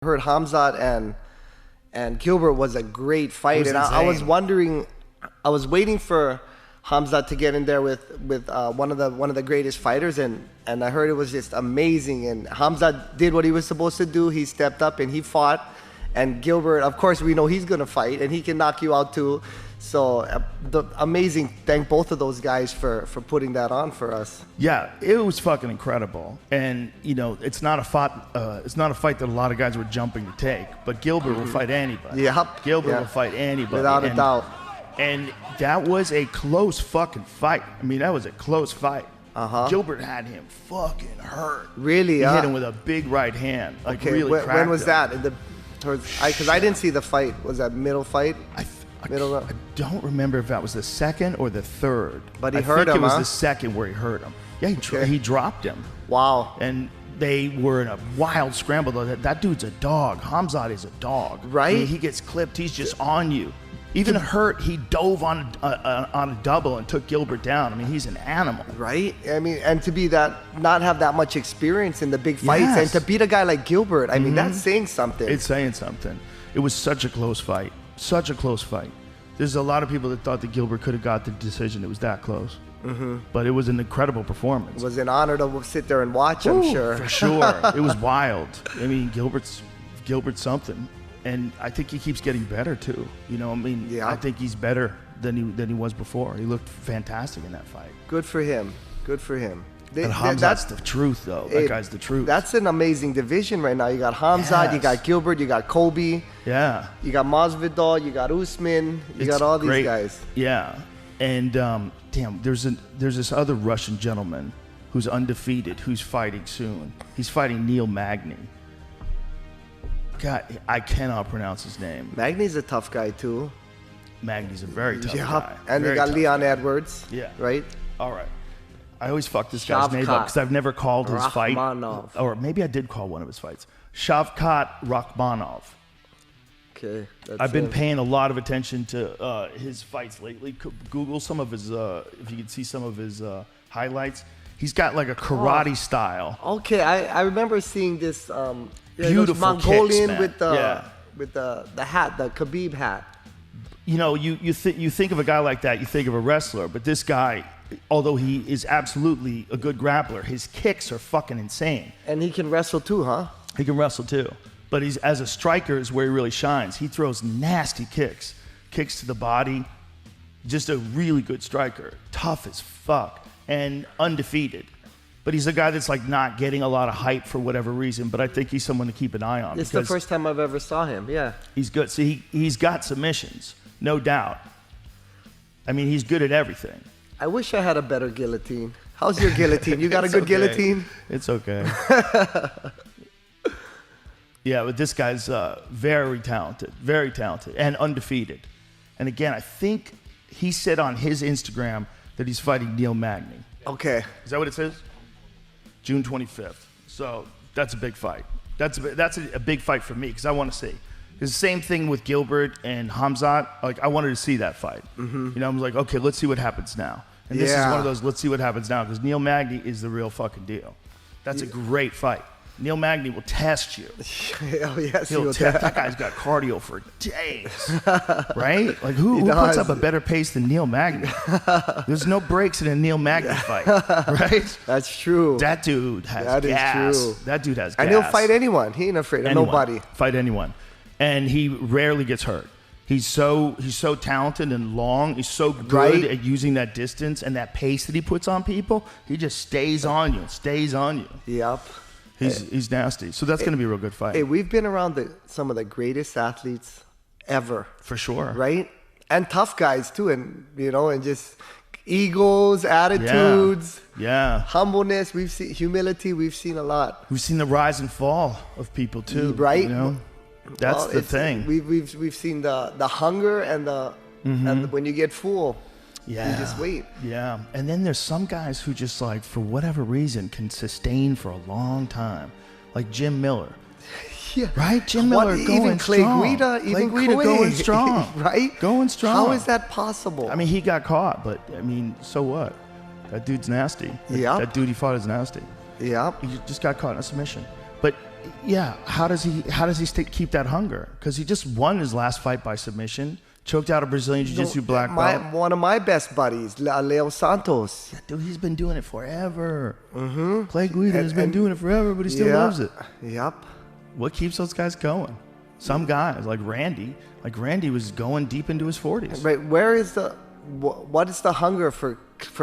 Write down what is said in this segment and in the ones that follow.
heard Khamzat and Gilbert was a great fight, and I was wondering, I was waiting for Khamzat to get in there with one of the greatest fighters, and I heard it was just amazing. And Khamzat did what he was supposed to do. He stepped up and he fought. And Gilbert, of course, we know he's gonna fight and he can knock you out too. So amazing. Thank both of those guys for putting that on for us. Yeah, it was fucking incredible. And you know, it's not a fight that a lot of guys were jumping to take. But Gilbert will fight anybody. Yep. Gilbert will fight anybody. Without a doubt. And that was a close fucking fight. I mean, that was a close fight. Gilbert had him fucking hurt. Really? He hit him with a big right hand. Like okay. Really cracked when was him. that? Because I didn't see the fight. Was that middle fight? I don't remember if that was the second or the third. But he hurt him, I think it was the second where he hurt him. Yeah, he dropped him. Wow. And they were in a wild scramble. That dude's a dog. Khamzat is a dog. Right? I mean, he gets clipped. He's just on you. Even hurt, he dove on a double and took Gilbert down. I mean, he's an animal. Right? I mean, and to be not have that much experience in the big fights, and to beat a guy like Gilbert, I mean, that's saying something. It's saying something. It was such a close fight. Such a close fight. There's a lot of people that thought that Gilbert could have got the decision. It was that close. But it was an incredible performance. It was an honor to sit there and watch, I'm sure. For sure. It was wild. I mean, Gilbert's something. And I think he keeps getting better too. You know, I mean, I think he's better than he was before. He looked fantastic in that fight. Good for him. Good for him. And Khamzat's the truth, though. That guy's the truth. That's an amazing division right now. You got Khamzat, you got Gilbert, you got Kobe. Yeah. You got Masvidal, you got Usman, you got all these guys. Yeah. And damn, there's this other Russian gentleman who's undefeated, who's fighting soon. He's fighting Neil Magny. God, I cannot pronounce his name. Magny's a tough guy too. Magny's a very tough guy. And you got Leon Edwards. Yeah. Right? All right. I always fuck this guy's name up because I've never called his fight. Or maybe I did call one of his fights. Shavkat Rakhmonov. Okay. I've been paying a lot of attention to his fights lately. Google some of his, if you can see some of his highlights. He's got like a karate style. Okay, I remember seeing this beautiful Mongolian kicks, with the hat, the Khabib hat. You know, you think of a guy like that, you think of a wrestler, but this guy, although he is absolutely a good grappler, his kicks are fucking insane. And he can wrestle too, huh? He can wrestle too. But he's as a striker is where he really shines. He throws nasty kicks to the body. Just a really good striker, tough as fuck, and undefeated. But he's a guy that's like not getting a lot of hype for whatever reason, but I think he's someone to keep an eye on. It's the first time I've ever saw him, yeah. He's good. See, he's got submissions, no doubt. I mean, he's good at everything. I wish I had a better guillotine. How's your guillotine? You got a good guillotine? It's okay. Yeah, but this guy's very talented, and undefeated. And again, I think he said on his Instagram that he's fighting Neil Magny. Okay. Is that what it says? June 25th. So that's a big fight. That's a big fight for me because I want to see. It's the same thing with Gilbert and Khamzat. Like I wanted to see that fight. You know, I'm like, okay, let's see what happens now. And this is one of those, let's see what happens now because Neil Magny is the real fucking deal. That's a great fight. Neil Magny will test you. Oh, yes, he'll test. That guy's got cardio for days, right? Like who puts up a better pace than Neil Magny? There's no breaks in a Neil Magny fight, right? That's true. That dude has gas. That is true. That dude has gas. And he'll fight anyone. He ain't afraid of nobody. Fight anyone, and he rarely gets hurt. He's so talented and long. He's so good at using that distance and that pace that he puts on people. He just stays on you. Yep. He's nasty. So that's going to be a real good fight. Hey, we've been around some of the greatest athletes ever. For sure. Right? And tough guys too. And, you know, and just egos, attitudes. Yeah. Humbleness. We've seen humility. We've seen a lot. We've seen the rise and fall of people too. Right? You know? That's the thing. We've seen the hunger and and when you get full. Yeah. You just wait. Yeah. And then there's some guys who just like, for whatever reason, can sustain for a long time. Like Jim Miller. Yeah. Right? Jim Miller going strong. Clay Guida going strong. Right? Going strong. How is that possible? I mean, he got caught, but I mean, so what? That dude's nasty. Yeah. That dude he fought is nasty. Yeah. He just got caught in a submission. But Yeah, how does he keep that hunger? Because he just won his last fight by submission, choked out a Brazilian Jiu-Jitsu black belt. One of my best buddies, Leo Santos. Yeah, dude, he's been doing it forever. Clay Guida has been doing it forever, but he still loves it. Yep. What keeps those guys going? Some guys like Randy was going deep into his 40s. Right. What is the hunger for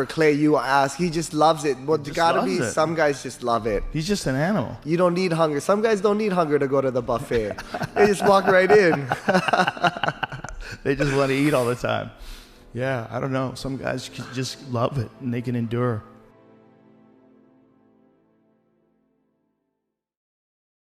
Clay? You ask. He just loves it. Well, there gotta be some guys just love it. He's just an animal. You don't need hunger. Some guys don't need hunger to go to the buffet. They just walk right in. They just want to eat all the time. Yeah, I don't know. Some guys just love it and they can endure.